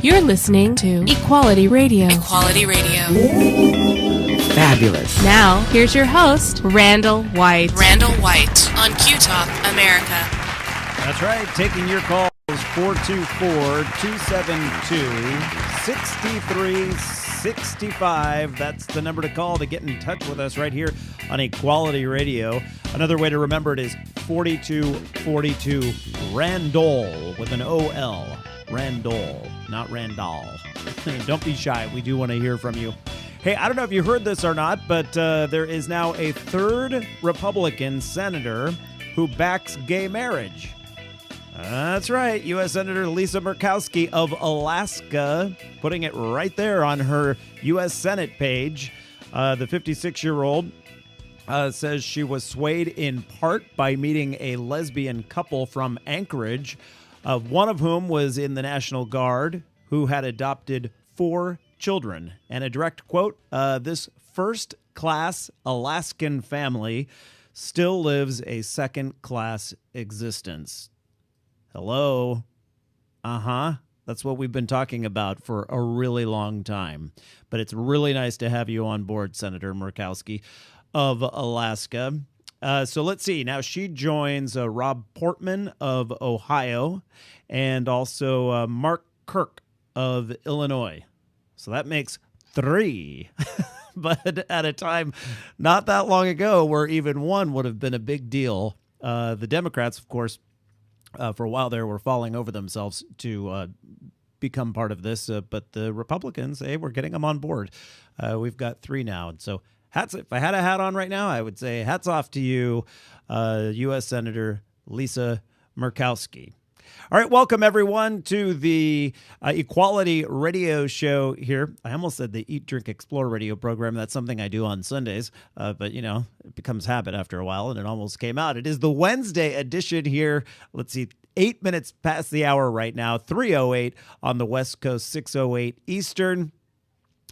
You're listening to Equality Radio. Equality Radio. Fabulous. Now, here's your host, Randall White. Randall White on Q Talk America. That's right. Taking your calls, 424-272-6365. That's the number to call to get in touch with us right here on Equality Radio. Another way to remember it is 4242 Randall with an O-L. Randall, not Randall. Don't be shy. We do want to hear from you. Hey, I don't know if you heard this or not, but there is now a third Republican senator who backs gay marriage. That's right. U.S. Senator Lisa Murkowski of Alaska, putting it right there on her U.S. Senate page. The 56-year-old says she was swayed in part by meeting a lesbian couple from Anchorage, one of whom was in the National Guard, who had adopted 4 children. And a direct quote, this first-class Alaskan family still lives a second-class existence. Hello? That's what we've been talking about for a really long time. But it's really nice to have you on board, Senator Murkowski of Alaska. So let's see. Now she joins Rob Portman of Ohio and also Mark Kirk of Illinois. So that makes 3. But at a time not that long ago where even one would have been a big deal. The Democrats, of course, for a while there were falling over themselves to become part of this. But the Republicans, hey, we're getting them on board. We've got 3 now. And so if I had a hat on right now, I would say hats off to you, U.S. Senator Lisa Murkowski. All right, welcome everyone to the Equality Radio show here. I almost said the Eat, Drink, Explore radio program. That's something I do on Sundays, but you know, it becomes habit after a while, and it almost came out. It is the Wednesday edition here. Let's see, 8 minutes past the hour right now, 3:08 on the West Coast, 6:08 Eastern.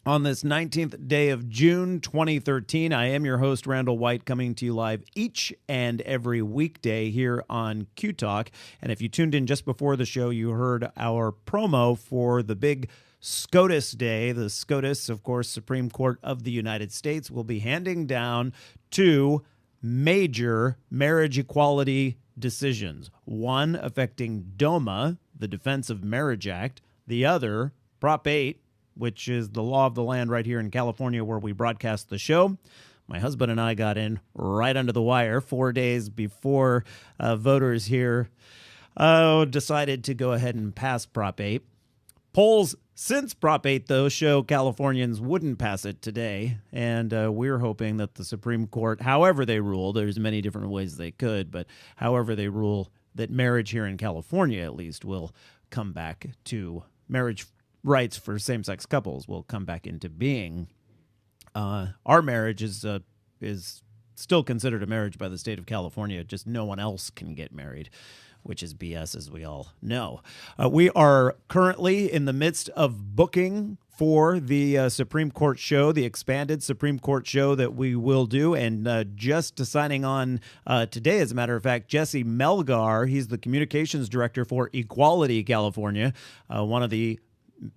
On this 19th day of June 2013, I am your host, Randall White, coming to you live each and every weekday here on Q Talk. And if you tuned in just before the show, you heard our promo for the big SCOTUS Day. The SCOTUS, of course, Supreme Court of the United States, will be handing down 2 major marriage equality decisions. One affecting DOMA, the Defense of Marriage Act. The other, Prop 8, which is the law of the land right here in California where we broadcast the show. My husband and I got in right under the wire 4 days before voters here decided to go ahead and pass Prop 8. Polls since Prop 8, though, show Californians wouldn't pass it today, and we're hoping that the Supreme Court, however they rule, there's many different ways they could, but however they rule, that marriage here in California at least will come back to marriage rights for same-sex couples will come back into being. Our marriage is still considered a marriage by the state of California. Just no one else can get married, which is BS, as we all know. We are currently in the midst of booking for the Supreme Court show, the expanded Supreme Court show that we will do. And just signing on today, as a matter of fact, Jesse Melgar, he's the communications director for Equality California, one of the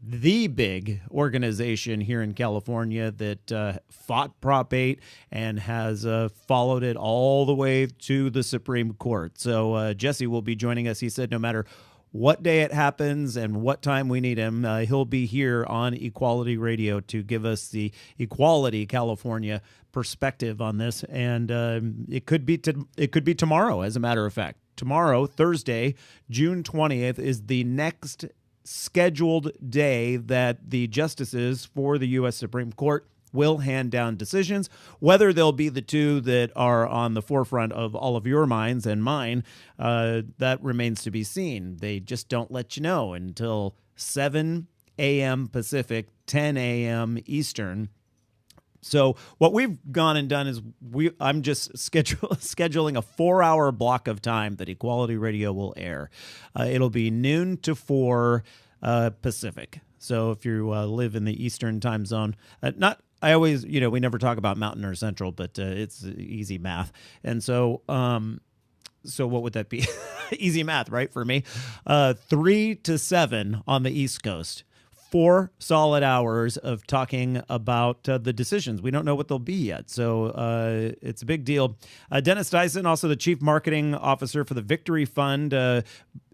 big organization here in California that fought Prop 8 and has followed it all the way to the Supreme Court. So Jesse will be joining us. He said no matter what day it happens and what time we need him, he'll be here on Equality Radio to give us the Equality California perspective on this. And it could be tomorrow, as a matter of fact. Tomorrow, Thursday, June 20th, is the next scheduled day that the justices for the U.S. Supreme Court will hand down decisions. Whether they'll be the 2 that are on the forefront of all of your minds and mine, that remains to be seen. They just don't let you know until 7 a.m. Pacific, 10 a.m. Eastern. So what we've gone and done is I'm just scheduling a 4-hour block of time that Equality Radio will air. It'll be noon to 4 Pacific. So if you live in the Eastern time zone, I always, we never talk about Mountain or Central, but it's easy math. And so, so what would that be? Easy math, right? For me, 3 to 7 on the East Coast. 4 solid hours of talking about the decisions. We don't know what they'll be yet, so it's a big deal. Dennis Dyson, also the Chief Marketing Officer for the Victory Fund.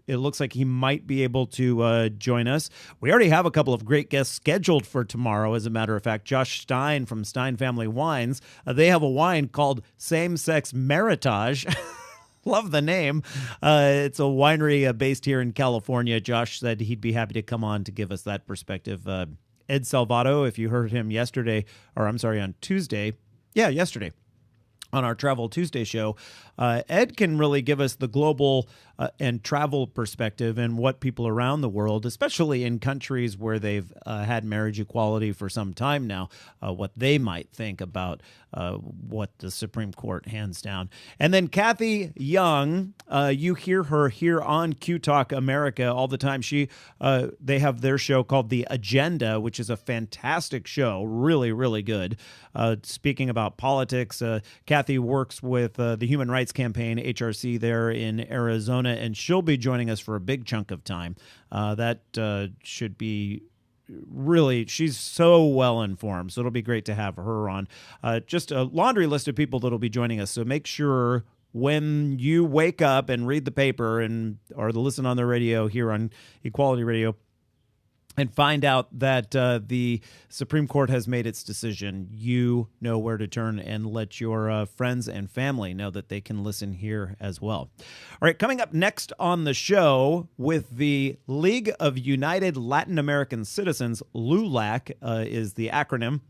It looks like he might be able to join us. We already have a couple of great guests scheduled for tomorrow, as a matter of fact. Josh Stein from Stein Family Wines. They have a wine called Same Sex Meritage. Love the name. It's a winery based here in California. Josh said he'd be happy to come on to give us that perspective. Ed Salvato, if you heard him on Tuesday. Yeah, yesterday on our Travel Tuesday show. Ed can really give us the global and travel perspective and what people around the world, especially in countries where they've had marriage equality for some time now, what they might think about what the Supreme Court hands down. And then Kathy Young, you hear her here on Q Talk America all the time. They have their show called The Agenda, which is a fantastic show, really, really good. Speaking about politics, Kathy works with the Human Rights Campaign, HRC, there in Arizona, and she'll be joining us for a big chunk of time. That should be really, she's so well informed, so it'll be great to have her on. Just a laundry list of people that'll be joining us, so make sure when you wake up and read the paper or listen on the radio here on Equality Radio, and find out that the Supreme Court has made its decision, you know where to turn and let your friends and family know that they can listen here as well. All right, coming up next on the show with the League of United Latin American Citizens, LULAC is the acronym.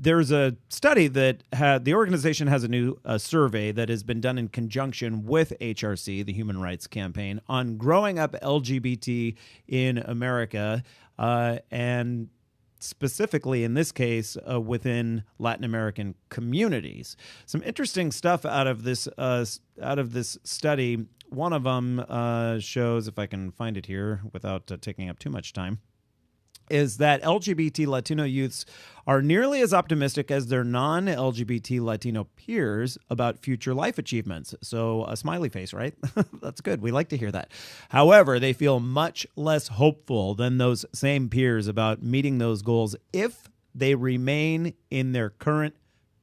There's a study that the organization has a new survey that has been done in conjunction with HRC, the Human Rights Campaign, on growing up LGBT in America, and specifically in this case within Latin American communities. Some interesting stuff out of this study. One of them shows, if I can find it here without taking up too much time, is that LGBT Latino youths are nearly as optimistic as their non-LGBT Latino peers about future life achievements. So a smiley face, right? That's good. We like to hear that. However, they feel much less hopeful than those same peers about meeting those goals if they remain in their current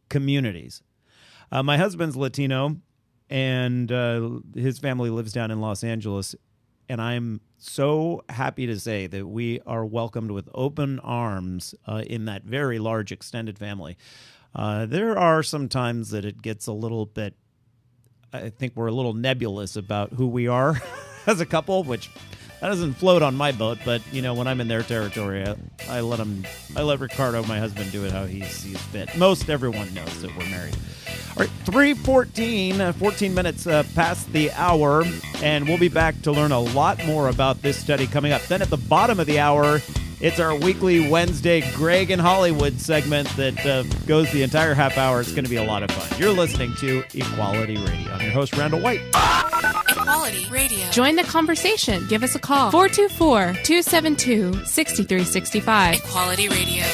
communities. My husband's Latino, and his family lives down in Los Angeles. And I'm so happy to say that we are welcomed with open arms in that very large extended family. There are some times that it gets a little bit, I think we're a little nebulous about who we are as a couple, which that doesn't float on my boat. But, you know, when I'm in their territory, I let Ricardo, my husband, do it how he sees fit. Most everyone knows that we're married. All right, 3:14, 14 minutes past the hour, and we'll be back to learn a lot more about this study coming up. Then at the bottom of the hour, it's our weekly Wednesday Greg in Hollywood segment that goes the entire half hour. It's going to be a lot of fun. You're listening to Equality Radio. I'm your host, Randall White. Equality Radio. Join the conversation. Give us a call. 424-272-6365. Equality Radio.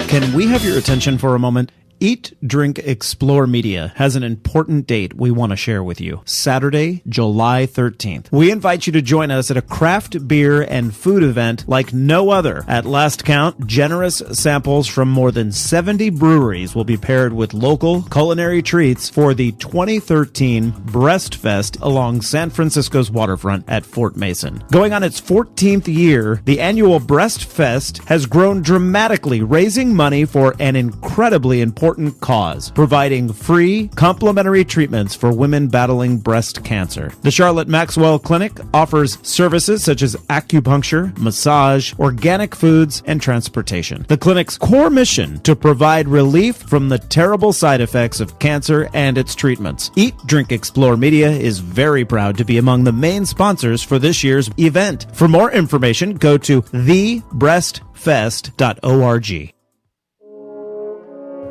Can we have your attention for a moment? Eat, Drink, Explore Media has an important date we want to share with you. Saturday, July 13th. We invite you to join us at a craft beer and food event like no other. At last count, generous samples from more than 70 breweries will be paired with local culinary treats for the 2013 Breast Fest along San Francisco's waterfront at Fort Mason. Going on its 14th year, the annual Breast Fest has grown dramatically, raising money for an incredibly important cause, providing free, complimentary treatments for women battling breast cancer. The Charlotte Maxwell Clinic offers services such as acupuncture, massage, organic foods, and transportation. The clinic's core mission to provide relief from the terrible side effects of cancer and its treatments. Eat, Drink, Explore Media is very proud to be among the main sponsors for this year's event. For more information, go to thebreastfest.org.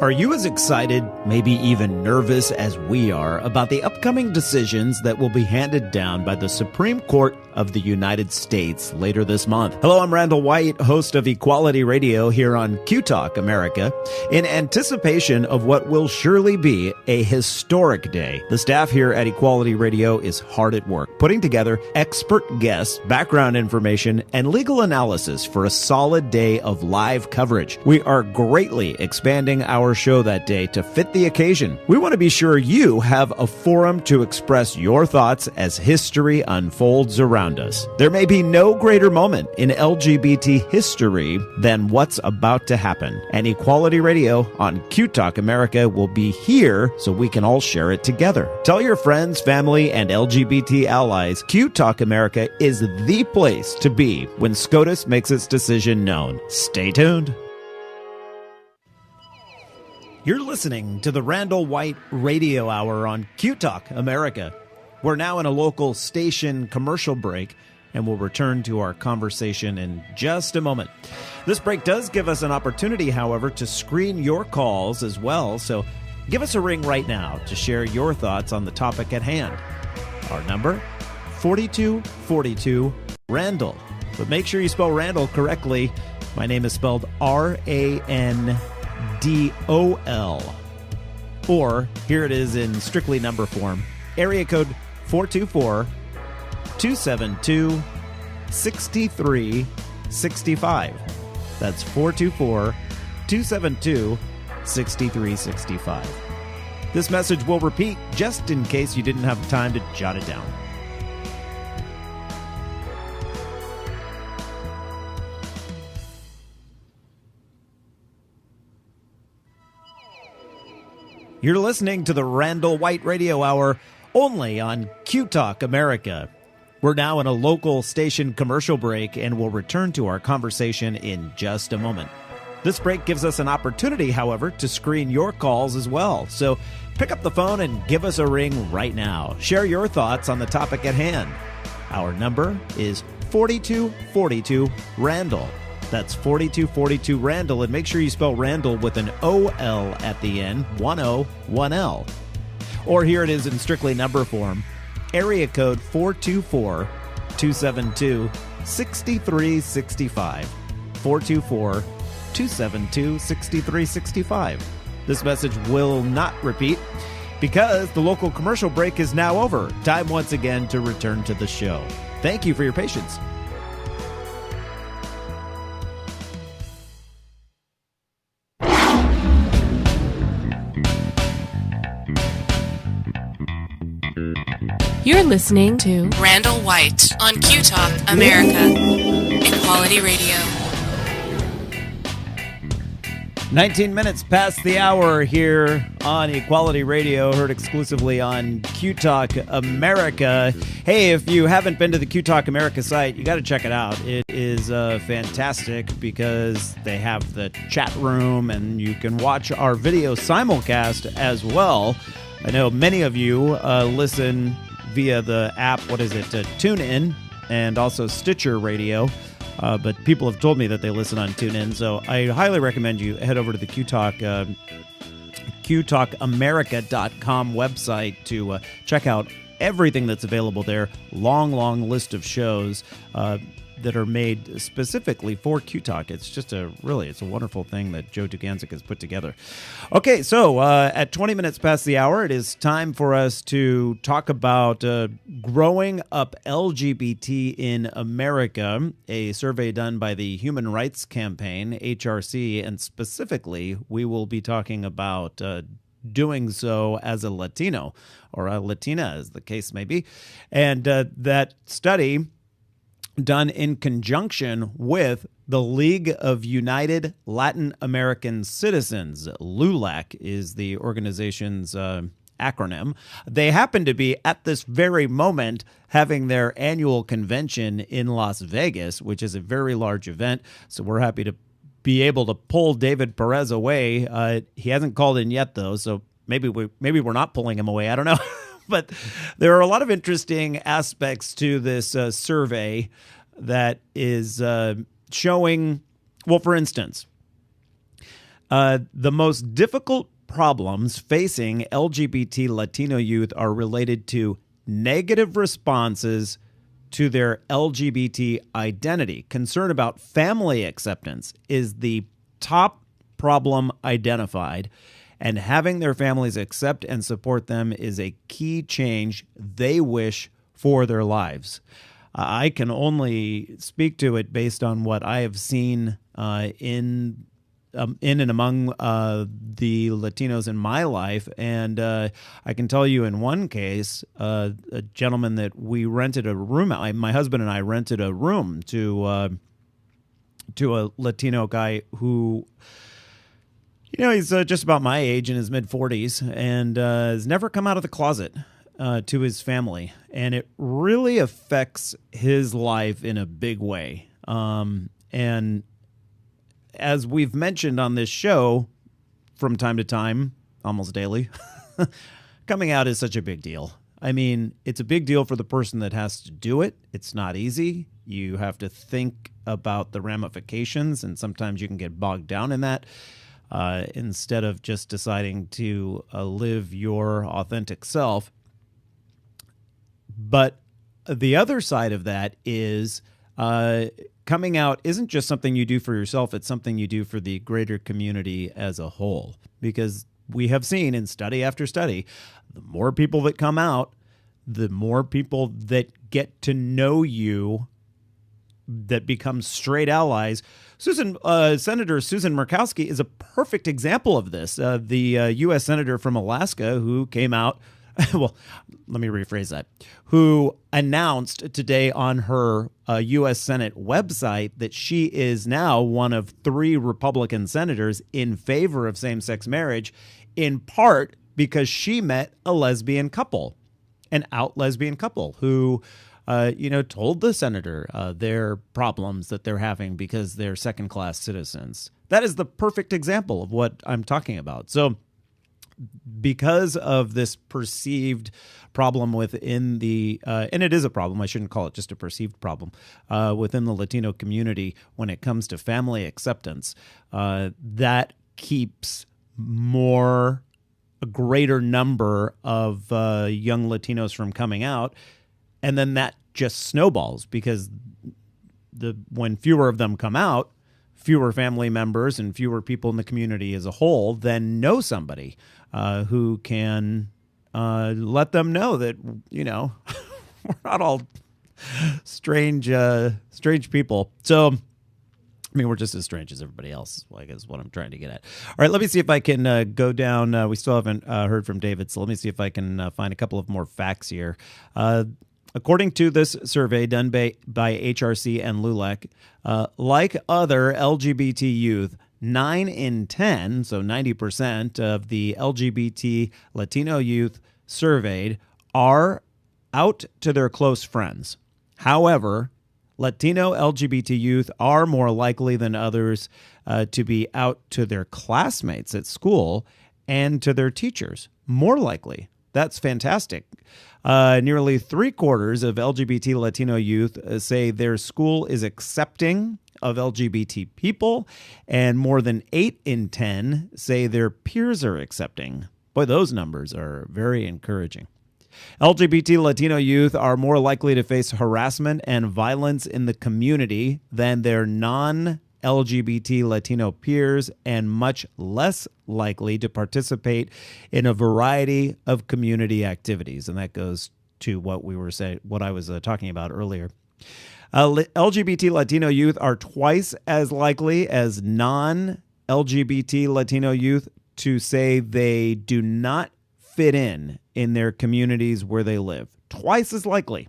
Are you as excited, maybe even nervous as we are about the upcoming decisions that will be handed down by the Supreme Court of the United States later this month? Hello, I'm Randall White, host of Equality Radio here on Q Talk America. In anticipation of what will surely be a historic day, the staff here at Equality Radio is hard at work, putting together expert guests, background information, and legal analysis for a solid day of live coverage. We are greatly expanding our show that day to fit the occasion. We want to be sure you have a forum to express your thoughts as history unfolds around us. There may be no greater moment in LGBT history than what's about to happen. And Equality Radio on Q Talk America will be here so we can all share it together. Tell your friends, family, and LGBT allies Q Talk America is the place to be when SCOTUS makes its decision known. Stay tuned. You're listening to the Randall White Radio Hour on Q Talk America. We're now in a local station commercial break, and we'll return to our conversation in just a moment. This break does give us an opportunity, however, to screen your calls as well, so give us a ring right now to share your thoughts on the topic at hand. Our number, 4242-RANDALL. But make sure you spell Randall correctly. My name is spelled R-A-N-D-O-L. Or, here it is in strictly number form, area code 424-272-6365. That's 424-272-6365. This message will repeat just in case you didn't have time to jot it down. You're listening to the Randall White Radio Hour only on Q Talk America. We're now in a local station commercial break and we'll return to our conversation in just a moment. This break gives us an opportunity, however, to screen your calls as well. So pick up the phone and give us a ring right now. Share your thoughts on the topic at hand. Our number is 4242-RANDALL. That's 4242-RANDALL, and make sure you spell Randall with an O-L at the end, 1-O, 1-L. Or here it is in strictly number form, area code 424-272-6365, 424-272-6365. This message will not repeat because the local commercial break is now over. Time once again to return to the show. Thank you for your patience. You're listening to Randall White on Q Talk America. Equality Radio. 19 minutes past the hour here on Equality Radio, heard exclusively on Q Talk America. Hey, if you haven't been to the Q Talk America site, you got to check it out. It is fantastic because they have the chat room and you can watch our video simulcast as well. I know many of you listen via the app, TuneIn, and also Stitcher Radio. But people have told me that they listen on TuneIn, so I highly recommend you head over to the QTalkAmerica.com website to check out everything that's available there. Long list of shows that are made specifically for Q Talk. It's just it's a wonderful thing that Joe Duganzik has put together. Okay, so at 20 minutes past the hour, it is time for us to talk about growing up LGBT in America, a survey done by the Human Rights Campaign, HRC, and specifically, we will be talking about doing so as a Latino, or a Latina, as the case may be. And that study, done in conjunction with the League of United Latin American Citizens. LULAC is the organization's acronym. They happen to be, at this very moment, having their annual convention in Las Vegas, which is a very large event. So we're happy to be able to pull David Perez away. He hasn't called in yet, though, so maybe we're not pulling him away. I don't know. But there are a lot of interesting aspects to this survey that is showing, well, for instance, The most difficult problems facing LGBT Latino youth are related to negative responses to their LGBT identity. Concern about family acceptance is the top problem identified, and having their families accept and support them is a key change they wish for their lives. I can only speak to it based on what I have seen in and among the Latinos in my life. And I can tell you in one case, a gentleman that we rented a room out, my husband and I rented a room to a Latino guy who, he's just about my age, in his mid-40s, and has never come out of the closet to his family. And it really affects his life in a big way. And as we've mentioned on this show from time to time, almost daily, coming out is such a big deal. I mean, it's a big deal for the person that has to do it. It's not easy. You have to think about the ramifications, and sometimes you can get bogged down in that instead of just deciding to live your authentic self. But the other side of that is coming out isn't just something you do for yourself. It's something you do for the greater community as a whole. Because we have seen in study after study, the more people that come out, the more people that get to know you, that become straight allies. Senator Susan Murkowski is a perfect example of this. The U.S. Senator from Alaska who came out, well, let me rephrase that, who announced today on her U.S. Senate website that she is now one of 3 Republican senators in favor of same-sex marriage, in part because she met a lesbian couple, an out lesbian couple who told the senator their problems that they're having because they're second-class citizens. That is the perfect example of what I'm talking about. So because of this perceived problem within the, and it is a problem, I shouldn't call it just a perceived problem, within the Latino community when it comes to family acceptance, that keeps a greater number of young Latinos from coming out. And then that just snowballs because when fewer of them come out, fewer family members and fewer people in the community as a whole then know somebody who can let them know that, we're not all strange people. So, I mean, we're just as strange as everybody else, I guess is what I'm trying to get at. All right, let me see if I can go down. We still haven't heard from David, so let me see if I can find a couple of more facts here. According to this survey done by HRC and LULAC, like other LGBT youth, 9 in 10, so 90% of the LGBT Latino youth surveyed are out to their close friends. However, Latino LGBT youth are more likely than others to be out to their classmates at school and to their teachers. More likely. That's fantastic. Nearly 3/4 of LGBT Latino youth say their school is accepting of LGBT people, and more than 8 in 10 say their peers are accepting. Boy, those numbers are very encouraging. LGBT Latino youth are more likely to face harassment and violence in the community than their non-LGBT Latino peers, and much less likely to participate in a variety of community activities. And that goes to what I was talking about earlier. LGBT Latino youth are twice as likely as non-LGBT Latino youth to say they do not fit in their communities where they live. Twice as likely.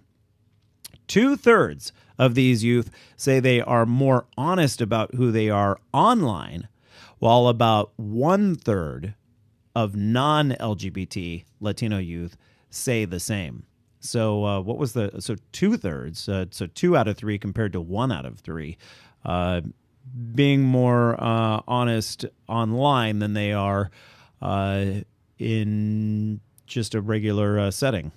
2/3 of these youth say they are more honest about who they are online, while about 1/3 of non-LGBT Latino youth say the same. So so 2/3, so 2 out of 3 compared to 1 out of 3, being more honest online than they are in just a regular setting.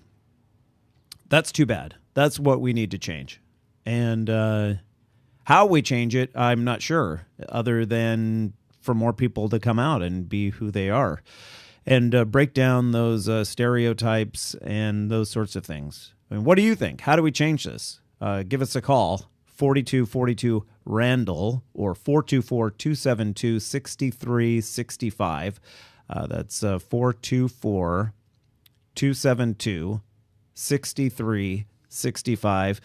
That's too bad. That's what we need to change. And how we change it, I'm not sure, other than for more people to come out and be who they are and break down those stereotypes and those sorts of things. I mean, what do you think? How do we change this? Give us a call, 4242 Randall or 424-272-6365. That's 424-272-6365.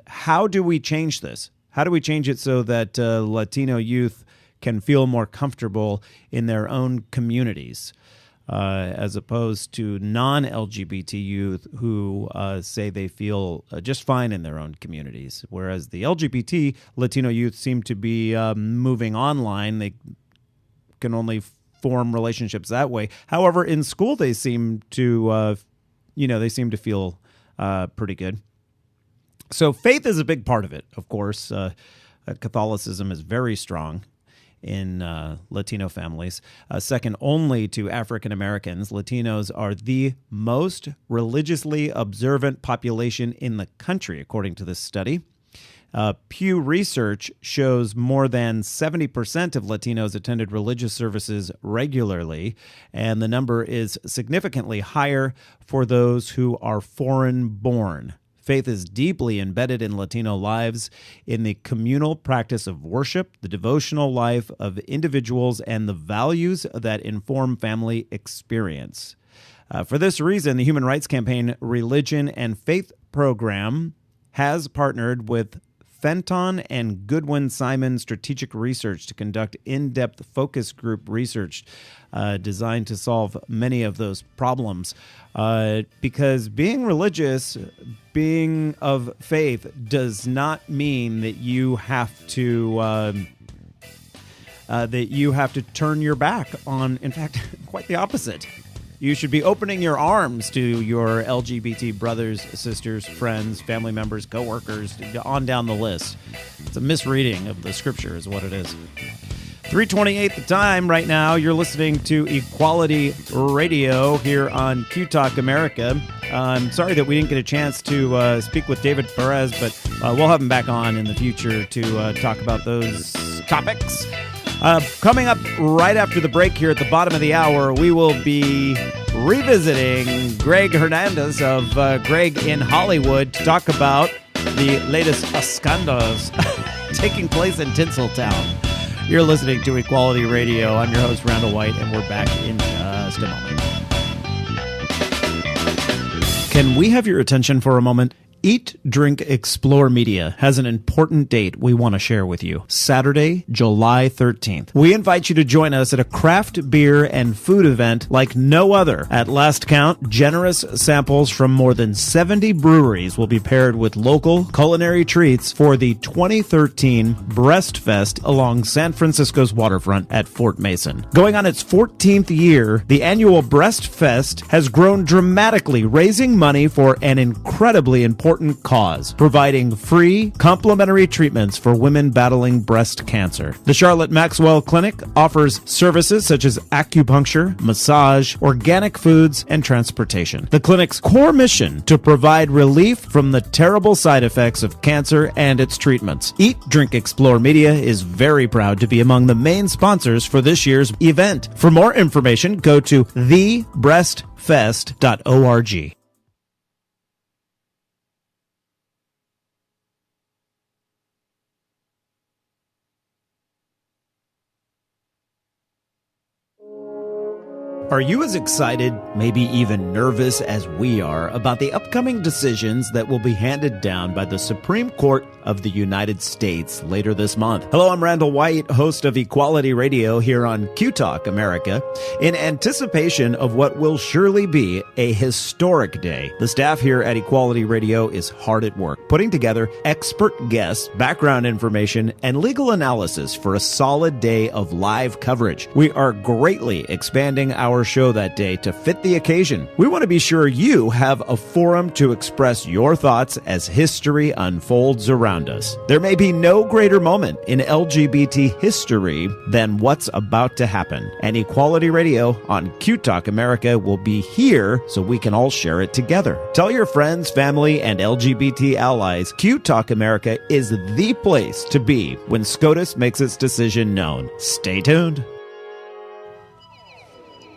How do we change this? How do we change it so that Latino youth can feel more comfortable in their own communities, as opposed to non-LGBT youth who say they feel just fine in their own communities, whereas the LGBT Latino youth seem to be moving online. They can only form relationships that way. However, in school, they seem to, feel pretty good. So faith is a big part of it, of course. Catholicism is very strong in Latino families. Second only to African Americans, Latinos are the most religiously observant population in the country, according to this study. Pew Research shows more than 70% of Latinos attended religious services regularly, and the number is significantly higher for those who are foreign-born. Faith is deeply embedded in Latino lives in the communal practice of worship, the devotional life of individuals, and the values that inform family experience. For this reason, the Human Rights Campaign Religion and Faith Program has partnered with Fenton and Goodwin-Simon Strategic Research to conduct in-depth focus group research designed to solve many of those problems. Because being religious, being of faith, does not mean that you have to turn your back on. In fact, quite the opposite. You should be opening your arms to your LGBT brothers, sisters, friends, family members, coworkers, on down the list. It's a misreading of the scripture is what it is. 3:28 the time right now. You're listening to Equality Radio here on Q Talk America. I'm sorry that we didn't get a chance to speak with David Perez, but we'll have him back on in the future to talk about those topics. Coming up right after the break here at the bottom of the hour, we will be revisiting Greg Hernandez of Greg in Hollywood to talk about the latest scandals taking place in Tinseltown. You're listening to Equality Radio. I'm your host, Randall White, and we're back in just a moment. Can we have your attention for a moment? Eat, Drink, Explore Media has an important date we want to share with you. Saturday, July 13th. We invite you to join us at a craft beer and food event like no other. At last count, generous samples from more than 70 breweries will be paired with local culinary treats for the 2013 Breast Fest along San Francisco's waterfront at Fort Mason. Going on its 14th year, the annual Breast Fest has grown dramatically, raising money for an incredibly important cause, providing free, complimentary treatments for women battling breast cancer. The Charlotte Maxwell Clinic offers services such as acupuncture, massage, organic foods, and transportation. The clinic's core mission to provide relief from the terrible side effects of cancer and its treatments. Eat, Drink, Explore Media is very proud to be among the main sponsors for this year's event. For more information, go to thebreastfest.org. Are you as excited, maybe even nervous as we are about the upcoming decisions that will be handed down by the Supreme Court of the United States later this month? Hello, I'm Randall White, host of Equality Radio here on Q Talk America. In anticipation of what will surely be a historic day, the staff here at Equality Radio is hard at work, putting together expert guests, background information, and legal analysis for a solid day of live coverage. We are greatly expanding our our show that day to fit the occasion. We want to be sure you have a forum to express your thoughts as history unfolds around us. There may be no greater moment in LGBT history than what's about to happen. And Equality Radio on Q Talk America will be here so we can all share it together. Tell your friends, family, and LGBT allies Q Talk America is the place to be when SCOTUS makes its decision known. Stay tuned.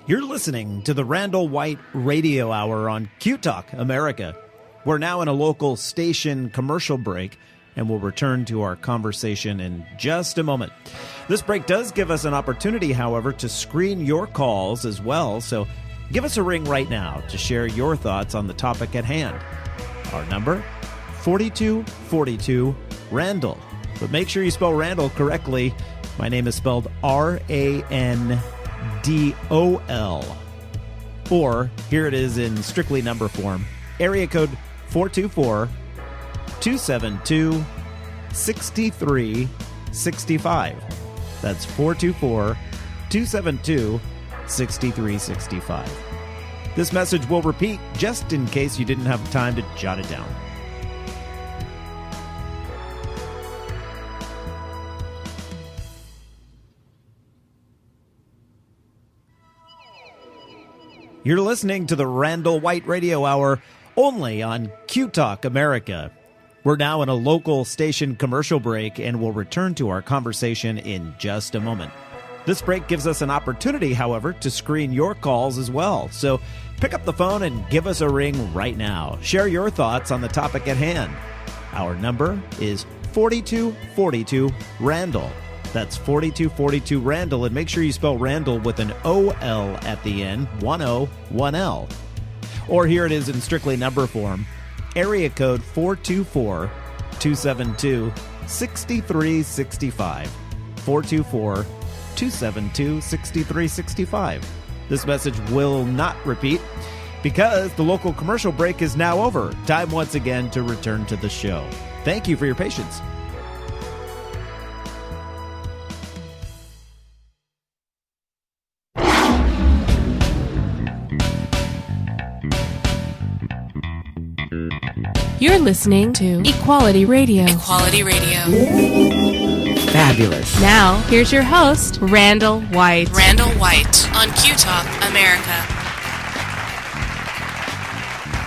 You're listening to the Randall White Radio Hour on Q Talk America. We're now in a local station commercial break, and we'll return to our conversation in just a moment. This break does give us an opportunity, however, to screen your calls as well, so give us a ring right now to share your thoughts on the topic at hand. Our number, 4242 Randall. But make sure you spell Randall correctly. My name is spelled R-A-N-D-O-L. Or, here it is in strictly number form, area code 424-272-6365. That's 424-272-6365. This message will repeat just in case you didn't have time to jot it down. You're listening to the Randall White Radio Hour only on Q Talk America. We're now in a local station commercial break and we'll return to our conversation in just a moment. This break gives us an opportunity, however, to screen your calls as well. So pick up the phone and give us a ring right now. Share your thoughts on the topic at hand. Our number is 4242 Randall. That's 4242 Randall, and make sure you spell Randall with an O-L at the end, 1-O, 1-L. Or here it is in strictly number form, area code 424-272-6365, 424-272-6365. This message will not repeat because the local commercial break is now over. Time once again to return to the show. Thank you for your patience. You're listening to Equality Radio. Equality Radio. Fabulous. Now, here's your host, Randall White. Randall White on Q Talk America.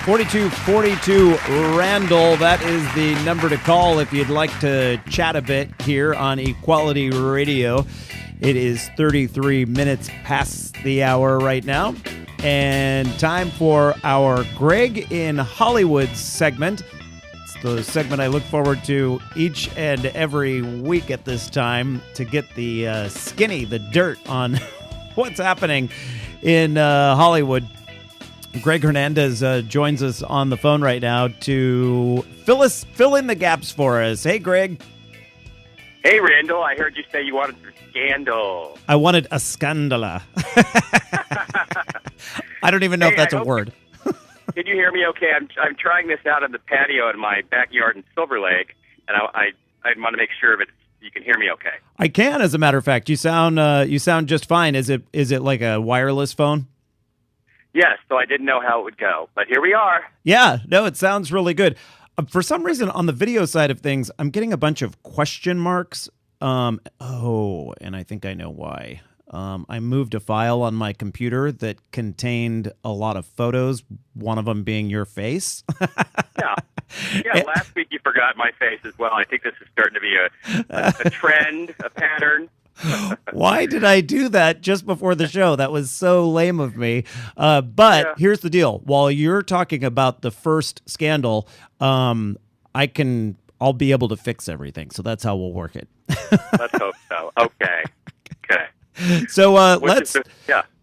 4242 Randall, that is the number to call if you'd like to chat a bit here on Equality Radio. It is 33 minutes past the hour right now. And time for our Greg in Hollywood segment. It's the segment I look forward to each and every week at this time to get the the dirt on what's happening in Hollywood. Greg Hernandez joins us on the phone right now to fill in the gaps for us. Hey, Greg. Hey, Randall, I heard you say you wanted a scandal. I wanted a scandala. I don't even know if that's a word. Can you hear me okay? I'm trying this out on the patio in my backyard in Silver Lake, and I want to make sure that you can hear me okay. I can, as a matter of fact. You sound just fine. Is it like a wireless phone? Yes, so I didn't know how it would go, but here we are. Yeah, no, it sounds really good. For some reason, on the video side of things, I'm getting a bunch of question marks. And I think I know why. I moved a file on my computer that contained a lot of photos, one of them being your face. Yeah, last week you forgot my face as well. I think this is starting to be a trend, a pattern. Why did I do that just before the show? That was so lame of me. But here's the deal. While you're talking about the first scandal, I'll be able to fix everything. So that's how we'll work it. Let's hope so. Okay. So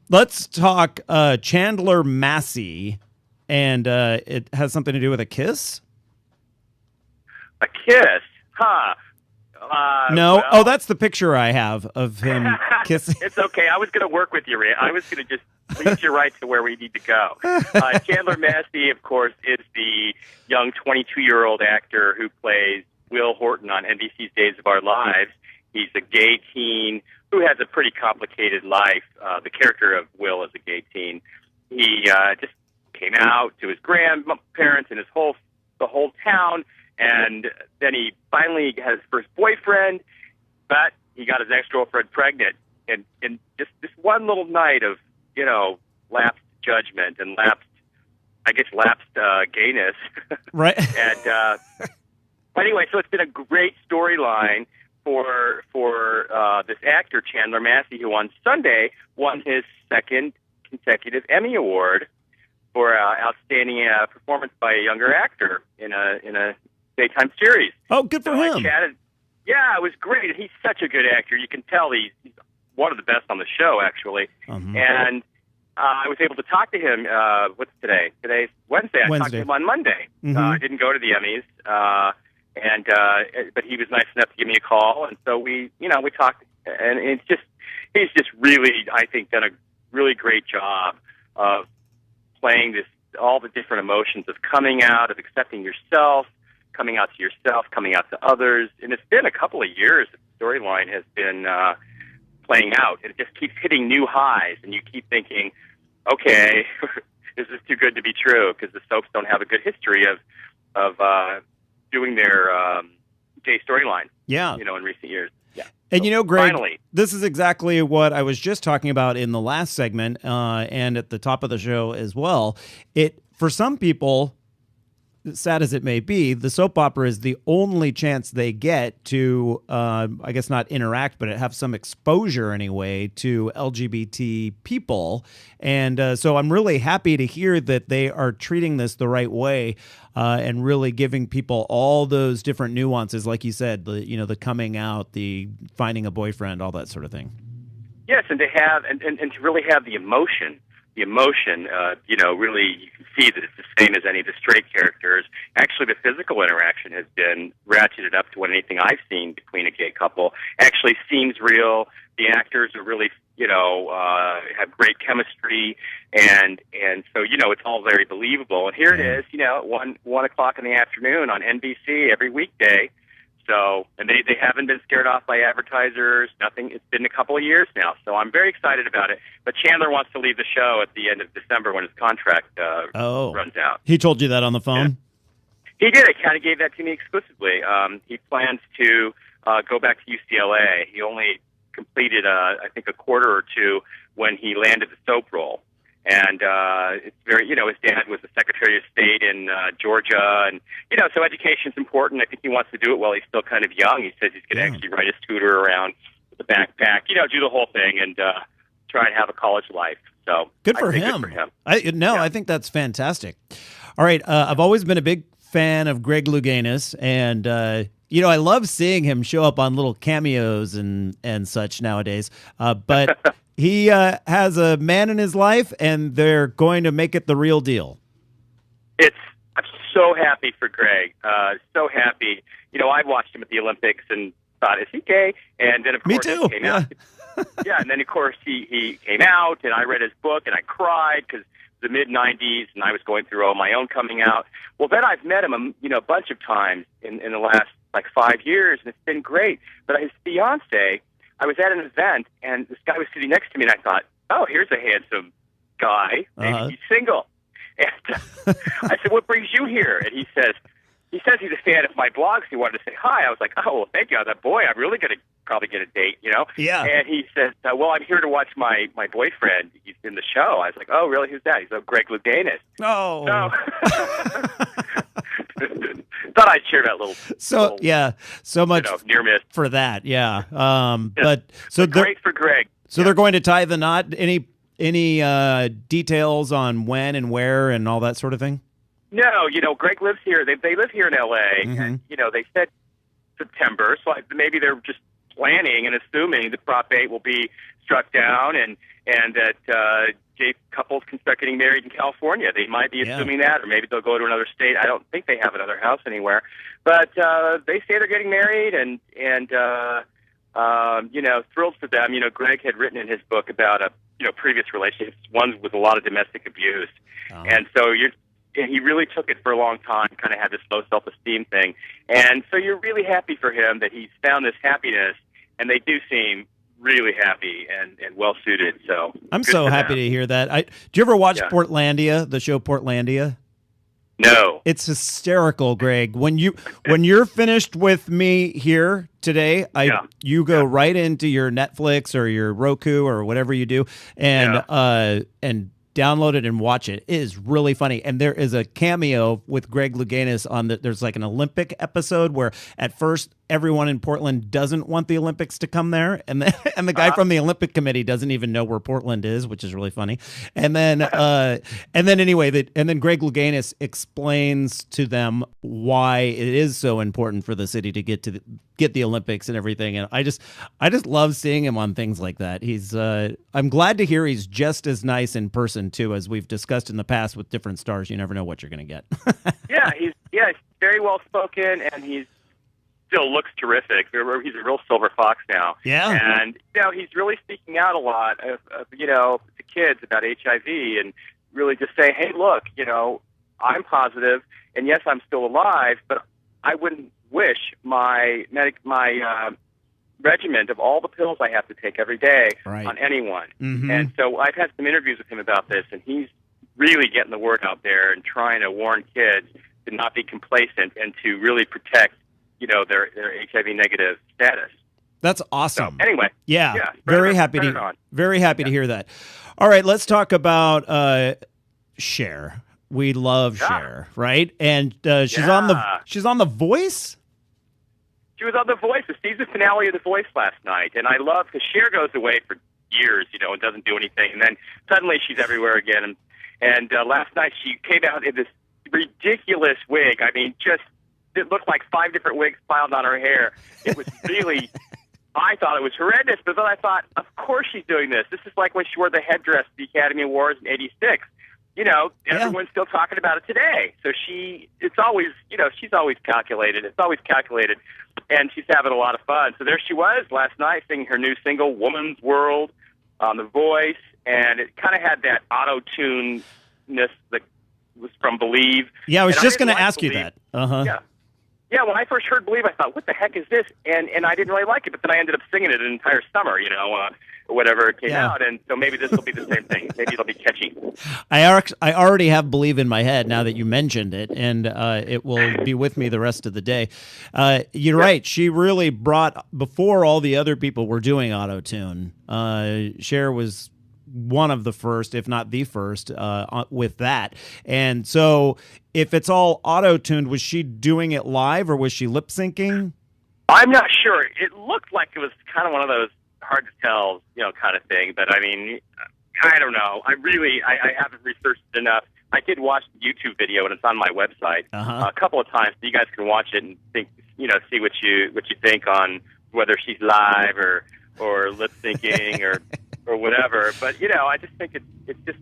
let's talk Chandler Massey, and it has something to do with a kiss. A kiss, huh? No. Well, oh, that's the picture I have of him kissing. It's okay. I was going to work with you, Ray. I was going to just lead you right to where we need to go. Chandler Massey, of course, is the young 22-year-old actor who plays Will Horton on NBC's Days of Our Lives. He's a gay teen who has a pretty complicated life. The character of Will is a gay teen. He just came out to his grandparents and the whole town, and then he finally had his first boyfriend, but he got his ex-girlfriend pregnant. And just this one little night of, lapsed judgment and lapsed gayness. Right. And but anyway, so it's been a great storyline for this actor, Chandler Massey, who on Sunday won his second consecutive Emmy Award for outstanding performance by a younger actor in a daytime series. Oh, good for him. Yeah, it was great. He's such a good actor. You can tell he's one of the best on the show, actually. And I was able to talk to him. What's today? Today's Wednesday. I talked to him on Monday. I didn't go to the Emmys, but he was nice enough to give me a call, and so we talked. And he's just really, I think, done a really great job of playing all the different emotions of coming out, of accepting yourself, coming out to yourself, coming out to others. And it's been a couple of years that the storyline has been playing out. And it just keeps hitting new highs, and you keep thinking, okay, this is too good to be true, because the soaps don't have a good history of doing their gay storyline. Yeah. In recent years. Yeah. And Greg, finally, this is exactly what I was just talking about in the last segment and at the top of the show as well. For some people, sad as it may be, the soap opera is the only chance they get to, I guess not interact, but have some exposure anyway to LGBT people. And so I'm really happy to hear that they are treating this the right way and really giving people all those different nuances, like you said, the coming out, the finding a boyfriend, all that sort of thing. Yes, and to have and to really have the emotion. Really you can see that it's the same as any of the straight characters. Actually, the physical interaction has been ratcheted up to what anything I've seen between a gay couple actually seems real. The actors are really, have great chemistry, and so, it's all very believable. And here it is, at 1 o'clock in the afternoon on NBC every weekday. So, and they haven't been scared off by advertisers, nothing. It's been a couple of years now, so I'm very excited about it. But Chandler wants to leave the show at the end of December when his contract runs out. He told you that on the phone? Yeah. He did. He kind of gave that to me exclusively. He plans to go back to UCLA. He only completed, I think, a quarter or two when he landed the soap role. And it's very, his dad was the Secretary of State in Georgia, and so education's important. I think he wants to do it while he's still kind of young. He says he's going to actually ride his scooter around with a backpack, do the whole thing, and try and have a college life. So good for him. I think that's fantastic. All right, I've always been a big fan of Greg Louganis, and I love seeing him show up on little cameos and such nowadays. But he has a man in his life, and they're going to make it the real deal. I'm so happy for Greg. So happy. I watched him at the Olympics and thought, is he gay? And then, of course, he came out. Yeah, and then, of course, he came out, and I read his book, and I cried because the mid-'90s, and I was going through all my own coming out. Well, then I've met him, a bunch of times in the last, 5 years, and it's been great. But his fiancée, I was at an event, and this guy was sitting next to me, and I thought, oh, here's a handsome guy. Maybe he's single. And I said, what brings you here? And he says he's a fan of my blogs. He wanted to say hi. I was like, oh, well, thank you. I thought, boy, I'm really going to probably get a date, Yeah. And he says, well, I'm here to watch my boyfriend. He's in the show. I was like, oh, really? Who's that? He's Greg Louganis. Oh. So, thought I'd share that little. So much near miss for that. Yeah. But great for Greg. So they're going to tie the knot. Any details on when and where and all that sort of thing? No, Greg lives here. They live here in L.A. And they said September, so maybe they're just planning and assuming that Prop 8 will be struck down and that gay couples can start getting married in California. They might be assuming that, or maybe they'll go to another state. I don't think they have another house anywhere, but they say they're getting married, and thrilled for them. Greg had written in his book about previous relationships, one with a lot of domestic abuse, and so he really took it for a long time, kind of had this low self-esteem thing, and so you're really happy for him that he's found this happiness and they do seem really happy and well suited. So I'm so happy to hear that. Do you ever watch Portlandia, the show Portlandia? No. It's hysterical, Greg. When you're finished with me here today, you go right into your Netflix or your Roku or whatever you do, and download it and watch it. It is really funny. And there is a cameo with Greg Louganis on there's like an Olympic episode where at first everyone in Portland doesn't want the Olympics to come there, and the guy from the Olympic Committee doesn't even know where Portland is, which is really funny. And then Greg Louganis explains to them why it is so important for the city to get the Olympics and everything. And I just love seeing him on things like that. I'm glad to hear he's just as nice in person too, as we've discussed in the past with different stars. You never know what you're going to get. He's very well spoken, and he's still looks terrific. He's a real silver fox now. Yeah. And, he's really speaking out a lot of to kids about HIV, and really just saying, hey, look, I'm positive, and yes, I'm still alive, but I wouldn't wish my regimen of all the pills I have to take every day on anyone. Mm-hmm. And so I've had some interviews with him about this, and he's really getting the word out there and trying to warn kids to not be complacent and to really protect their HIV negative status. That's awesome. So, anyway. Yeah. Very happy to hear that. All right, let's talk about Cher. We love Cher, right? And she's on The Voice? She was on The Voice, the season finale of The Voice last night. And I love because Cher goes away for years, and doesn't do anything. And then suddenly she's everywhere again. And last night she came out in this ridiculous wig. I mean, it looked like 5 different wigs piled on her hair. It was really, I thought it was horrendous, but then I thought, of course she's doing this. This is like when she wore the headdress at the Academy Awards in '86. Everyone's still talking about it today. So she's always calculated. It's always calculated, and she's having a lot of fun. So there she was last night singing her new single, Woman's World, on The Voice, and it kind of had that auto-tune-ness that was from Believe. Yeah, I was just going to ask you that. Uh-huh. Yeah, when I first heard Believe, I thought, what the heck is this? And I didn't really like it, but then I ended up singing it an entire summer, or whatever it came out, and so maybe this will be the same thing. Maybe it'll be catchy. I already have Believe in my head now that you mentioned it, and it will be with me the rest of the day. You're right. She really brought, before all the other people were doing auto-tune, Cher was one of the first, if not the first, with that. And so if it's all auto-tuned, was she doing it live or was she lip-syncing? I'm not sure. It looked like it was kind of one of those hard to tell, kind of thing. But I mean, I don't know. I haven't researched it enough. I did watch the YouTube video, and it's on my website a couple of times, so you guys can watch it and think, see what you think on whether she's live or lip syncing or whatever. But I just think it's just.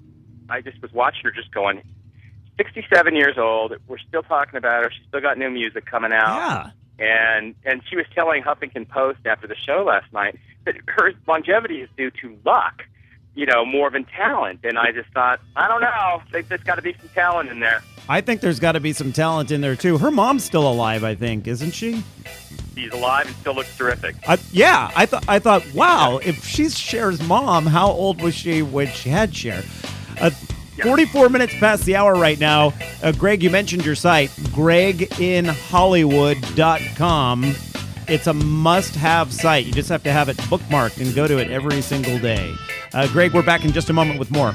I just was watching her, just going, 67 years old. We're still talking about her. She's still got new music coming out. Yeah. And she was telling Huffington Post after the show last night that her longevity is due to luck, more than talent. And I just thought, I don't know, there's got to be some talent in there. I think there's got to be some talent in there, too. Her mom's still alive, I think, isn't she? She's alive and still looks terrific. I thought, wow, if she's Cher's mom, how old was she when she had Cher? 44 minutes past the hour right now. Greg, you mentioned your site, greginhollywood.com. It's a must-have site. You just have to have it bookmarked and go to it every single day. Greg, we're back in just a moment with more.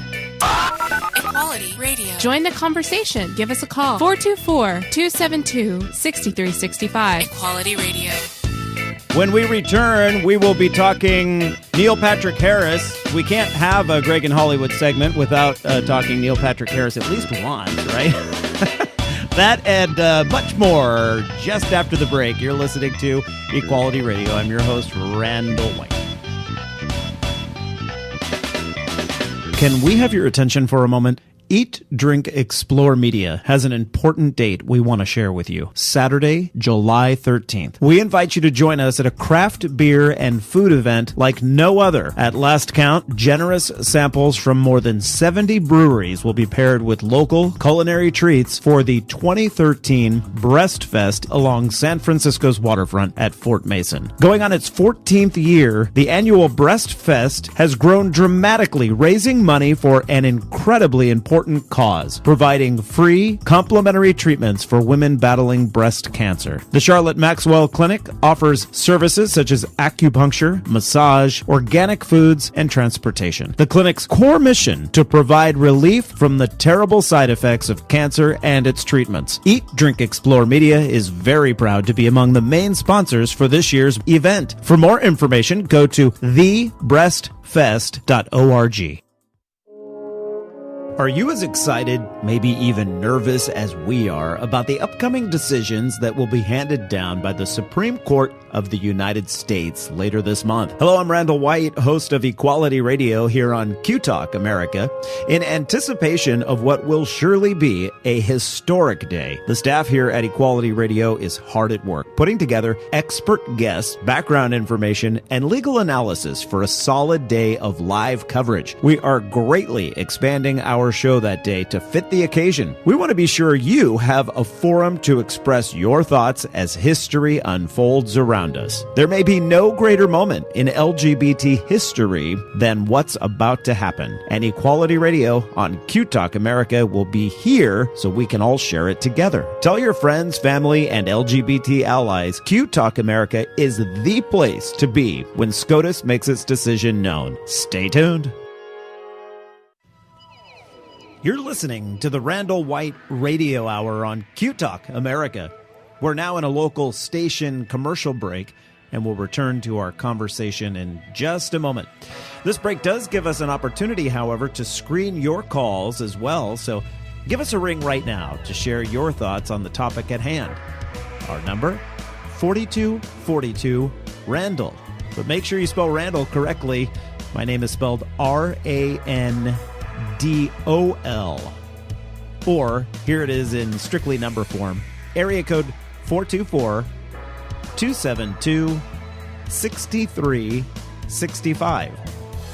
Equality Radio. Join the conversation. Give us a call. 424-272-6365. Equality Radio. When we return, we will be talking Neil Patrick Harris. We can't have a Greg in Hollywood segment without talking Neil Patrick Harris at least once, right? That and much more just after the break. You're listening to Equality Radio. I'm your host, Randall White. Can we have your attention for a moment? Eat, Drink, Explore Media has an important date we want to share with you. Saturday, July 13th. We invite you to join us at a craft beer and food event like no other. At last count, generous samples from more than 70 breweries will be paired with local culinary treats for the 2013 Breast Fest along San Francisco's waterfront at Fort Mason. Going on its 14th year, the annual Breast Fest has grown dramatically, raising money for an incredibly important cause, providing free, complimentary treatments for women battling breast cancer. The Charlotte Maxwell Clinic offers services such as acupuncture, massage, organic foods, and transportation. The clinic's core mission to provide relief from the terrible side effects of cancer and its treatments. Eat, Drink, Explore Media is very proud to be among the main sponsors for this year's event. For more information, go to thebreastfest.org. Are you as excited, maybe even nervous as we are about the upcoming decisions that will be handed down by the Supreme Court of the United States later this month? Hello, I'm Randall White, host of Equality Radio here on Q Talk America. In anticipation of what will surely be a historic day, the staff here at Equality Radio is hard at work, putting together expert guests, background information, and legal analysis for a solid day of live coverage. We are greatly expanding our show that day to fit the occasion. We want to be sure you have a forum to express your thoughts as history unfolds around us. There may be no greater moment in LGBT history than what's about to happen. And Equality Radio on Q Talk America will be here so we can all share it together. Tell your friends, family, and LGBT allies Q Talk America is the place to be when SCOTUS makes its decision known. Stay tuned. You're listening to the Randall White Radio Hour on Q Talk America. We're now in a local station commercial break, and we'll return to our conversation in just a moment. This break does give us an opportunity, however, to screen your calls as well, so give us a ring right now to share your thoughts on the topic at hand. Our number, 4242 Randall. But make sure you spell Randall correctly. My name is spelled R-A-N-D-O-L. Or, here it is in strictly number form, area code 424-272-6365.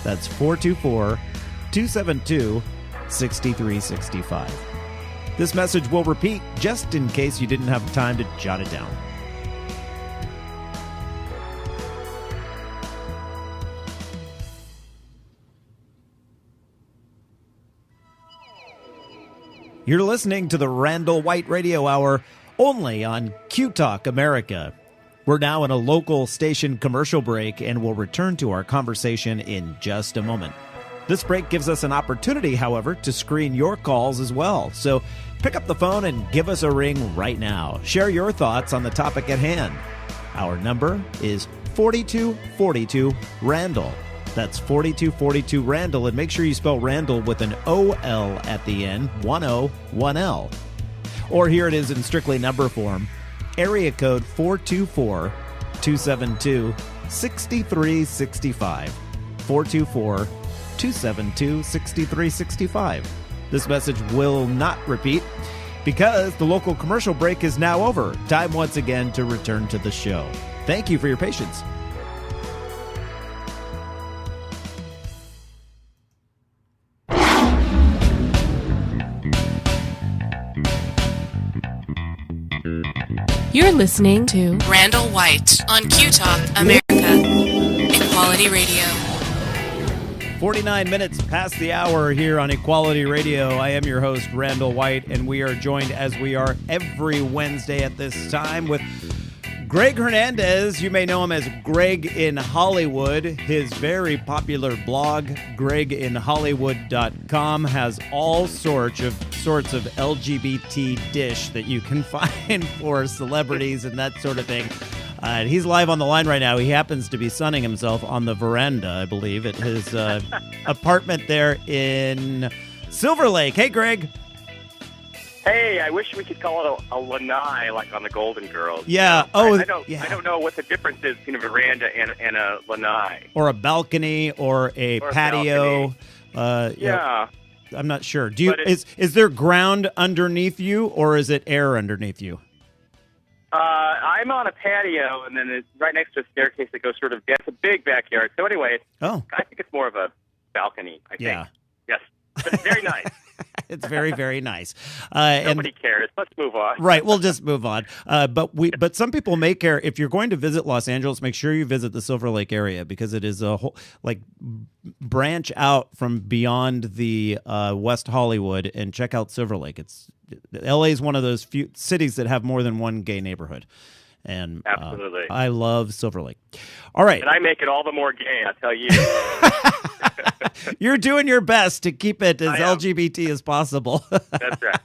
That's 424-272-6365. This message will repeat just in case you didn't have time to jot it down. You're listening to the Randall White Radio Hour only on Q Talk America. We're now in a local station commercial break and we'll return to our conversation in just a moment. This break gives us an opportunity, however, to screen your calls as well. So pick up the phone and give us a ring right now. Share your thoughts on the topic at hand. Our number is 4242 Randall. That's 4242 Randall, and make sure you spell Randall with an O-L at the end, 1-O, 1-L. Or here it is in strictly number form, area code 424-272-6365, 424-272-6365. This message will not repeat because the local commercial break is now over. Time once again to return to the show. Thank you for your patience. You're listening to Randall White on Q Talk America. Equality Radio. 49 minutes past the hour here on Equality Radio. I am your host, Randall White, and we are joined, as we are every Wednesday at this time, with Greg Hernandez. You may know him as Greg in Hollywood. His very popular blog, greginhollywood.com, has all sorts of LGBT dish that you can find for celebrities and that sort of thing. He's live on the line right now. He happens to be sunning himself on the veranda, I believe, at his apartment there in Silver Lake. Hey, Greg. Hey, I wish we could call it a lanai like on the Golden Girls. Yeah. You know? Oh, I don't know what the difference is between a veranda and a lanai. Or a balcony or a patio. Yeah. I'm not sure. Is there ground underneath you, or is it air underneath you? I'm on a patio, and then it's right next to a staircase that goes sort of down. It's a big backyard. So anyway, I think it's more of a balcony, I think. Yeah. Yes. But it's very nice. It's very, very nice. Nobody cares. Let's move on. Right, we'll just move on. But some people may care. If you're going to visit Los Angeles, make sure you visit the Silver Lake area, because it is a whole branch out from beyond the West Hollywood and check out Silver Lake. LA is one of those few cities that have more than one gay neighborhood. And absolutely, I love Silver Lake. All right, and I make it all the more gay, I tell you. You're doing your best to keep it as LGBT as possible. That's right.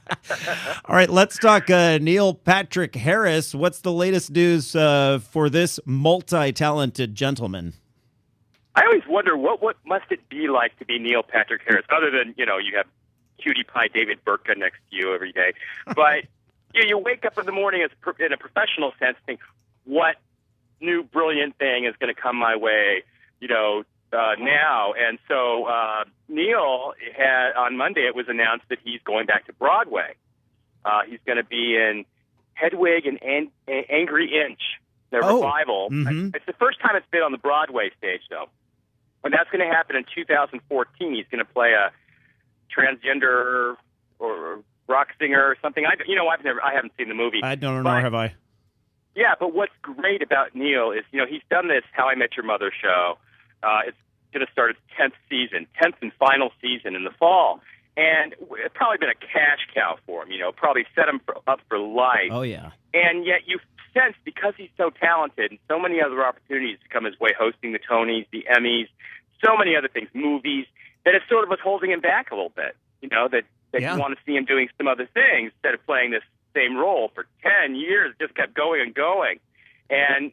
All right, let's talk Neil Patrick Harris. What's the latest news for this multi-talented gentleman? I always wonder what must it be like to be Neil Patrick Harris, other than you have cutie pie David Burtka next to you every day, but. You wake up in the morning in a professional sense, think, what new brilliant thing is going to come my way, now. And so Neil had, on Monday, it was announced that he's going back to Broadway. He's going to be in Hedwig and Angry Inch, the revival. Mm-hmm. It's the first time it's been on the Broadway stage, though. And that's going to happen in 2014. He's going to play a transgender or rock singer or something. I haven't seen the movie. I don't know, nor have I. Yeah, but what's great about Neil is, he's done this How I Met Your Mother show. It's going to start its 10th and final season in the fall. And it's probably been a cash cow for him, probably set him up for life. Oh, yeah. And yet you sense, because he's so talented and so many other opportunities to come his way, hosting the Tonys, the Emmys, so many other things, movies, that it's sort of what's holding him back a little bit, that you want to see him doing some other things instead of playing this same role for 10 years, just kept going and going. And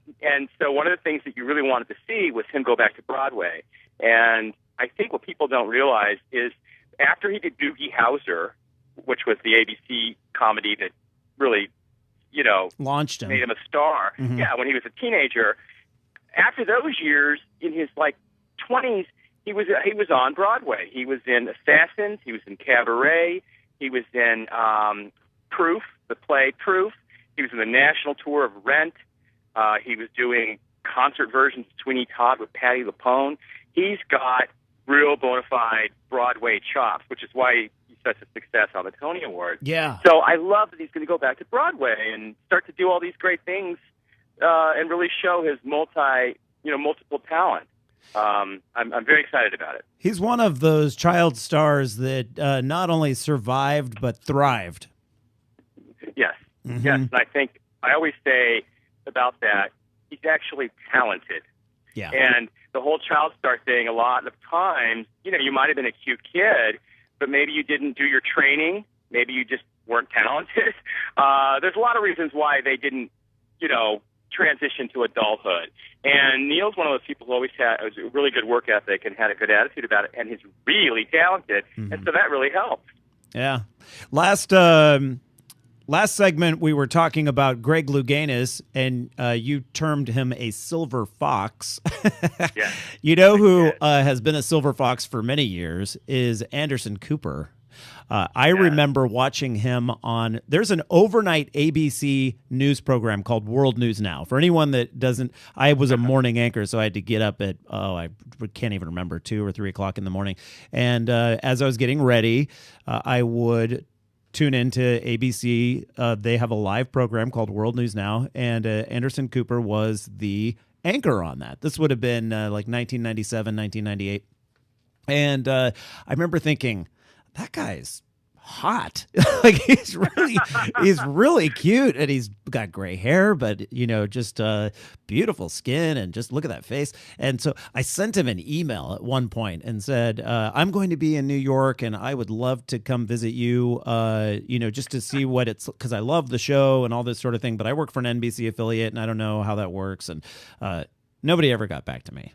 so one of the things that you really wanted to see was him go back to Broadway. And I think what people don't realize is after he did Doogie Howser, which was the ABC comedy that really, launched him, made him a star. Mm-hmm. Yeah, when he was a teenager. After those years, in his 20s, he was on Broadway. He was in Assassins. He was in Cabaret. He was in Proof, the play Proof. He was in the national tour of Rent. He was doing concert versions of Sweeney Todd with Patti LuPone. He's got real bona fide Broadway chops, which is why he's such a success on the Tony Awards. Yeah. So I love that he's going to go back to Broadway and start to do all these great things and really show his multiple talent. I'm very excited about it. He's one of those child stars that not only survived but thrived. Yes, Mm-hmm. yes. And I think I always say about that, he's actually talented. Yeah. And the whole child star thing, a lot of times, you might have been a cute kid, but maybe you didn't do your training. Maybe you just weren't talented. There's a lot of reasons why they didn't, transition to adulthood. And Neil's one of those people who always had a really good work ethic and had a good attitude about it, and he's really talented, and so that really helps. Yeah. Last segment, we were talking about Greg Louganis, and you termed him a silver fox. Yeah. Who has been a silver fox for many years is Anderson Cooper. I remember watching him on, there's an overnight ABC news program called World News Now. For anyone that doesn't, I was a morning anchor, so I had to get up at, I can't even remember, 2 or 3 o'clock in the morning. And as I was getting ready, I would tune into ABC. They have a live program called World News Now, and Anderson Cooper was the anchor on that. This would have been 1997, 1998. And I remember thinking, that guy's hot. He's really cute, and he's got gray hair, but just beautiful skin, and just look at that face. And so I sent him an email at one point and said, I'm going to be in New York, and I would love to come visit you, just to see what it's, because I love the show and all this sort of thing, but I work for an NBC affiliate, and I don't know how that works. And nobody ever got back to me.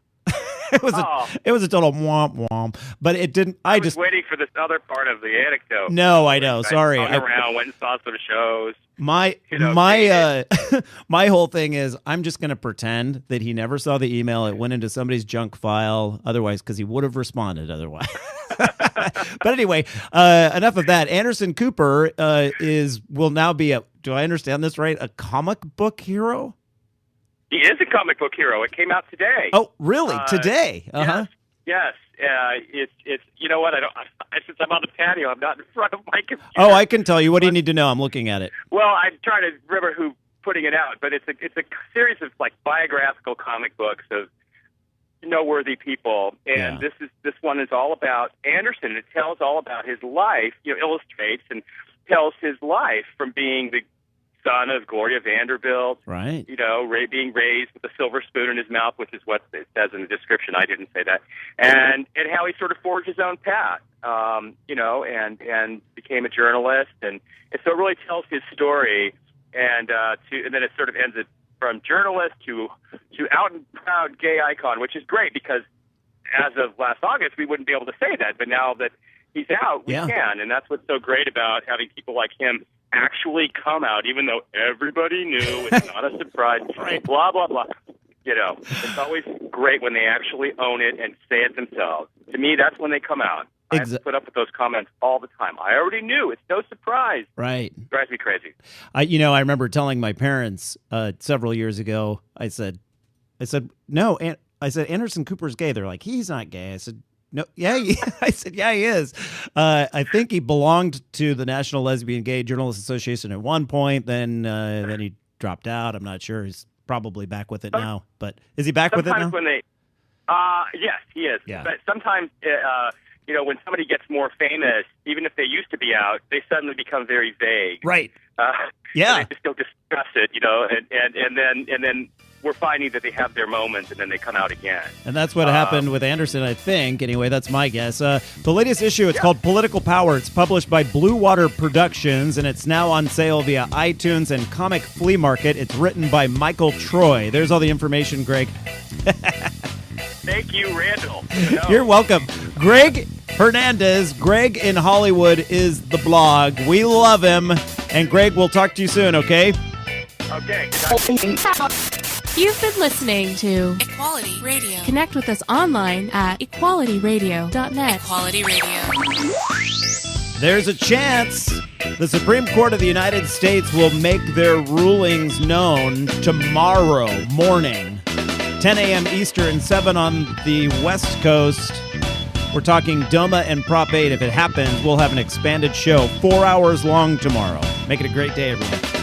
It was a total womp womp, but it didn't. I was waiting for this other part of the anecdote. No, I know. Sorry, I around, went and saw some shows. My whole thing is I'm just going to pretend that he never saw the email. It went into somebody's junk file. Otherwise, because he would have responded otherwise. But anyway, enough of that. Anderson Cooper will now be do I understand this right? A comic book hero? He is a comic book hero. It came out today. Oh, really? Today? Uh-huh. Yes. It's you know what? Since I'm on the patio, I'm not in front of my computer. Oh, I can tell you. What do you need to know? I'm looking at it. Well, I'm trying to remember who putting it out, but it's a series of like biographical comic books of noteworthy people, and this one is all about Anderson. It tells all about his life. Illustrates and tells his life from being the son of Gloria Vanderbilt, right? Being raised with a silver spoon in his mouth, which is what it says in the description. I didn't say that, and how he sort of forged his own path, and became a journalist, and so it really tells his story, and then it sort of ends it from journalist to out and proud gay icon, which is great because as of last August we wouldn't be able to say that, but now that he's out, we can, and that's what's so great about having people like him actually come out, even though everybody knew. It's not a surprise. Right. Blah, blah, blah. It's always great when they actually own it and say it themselves. To me, that's when they come out. I have to put up with those comments all the time. I already knew. It's no surprise. Right. It drives me crazy. I remember telling my parents several years ago, I said, no, I said, Anderson Cooper's gay. They're like, he's not gay. I said, no, yeah, I said, yeah, he is. I think he belonged to the National Lesbian Gay Journalists Association at one point. Then he dropped out. I'm not sure. He's probably back with it now. But is he back with it now? Sometimes when yes, he is. Yeah. But sometimes, when somebody gets more famous, even if they used to be out, they suddenly become very vague. Right. They just don't discuss it, and then we're finding that they have their moments and then they come out again. And that's what happened with Anderson, I think. Anyway, that's my guess. The latest issue, it's called Political Power. It's published by Blue Water Productions, and it's now on sale via iTunes and Comic Flea Market. It's written by Michael Troy. There's all the information, Greg. Thank you, Randall. You're welcome. Greg Hernandez, Greg in Hollywood is the blog. We love him. And Greg, we'll talk to you soon, okay? Okay. You've been listening to Equality Radio. Connect with us online at equalityradio.net. Equality Radio. There's a chance the Supreme Court of the United States will make their rulings known tomorrow morning, 10 a.m. Eastern, 7 on the West Coast. We're talking DOMA and Prop 8. If it happens, we'll have an expanded show, 4 hours long tomorrow. Make it a great day, everyone.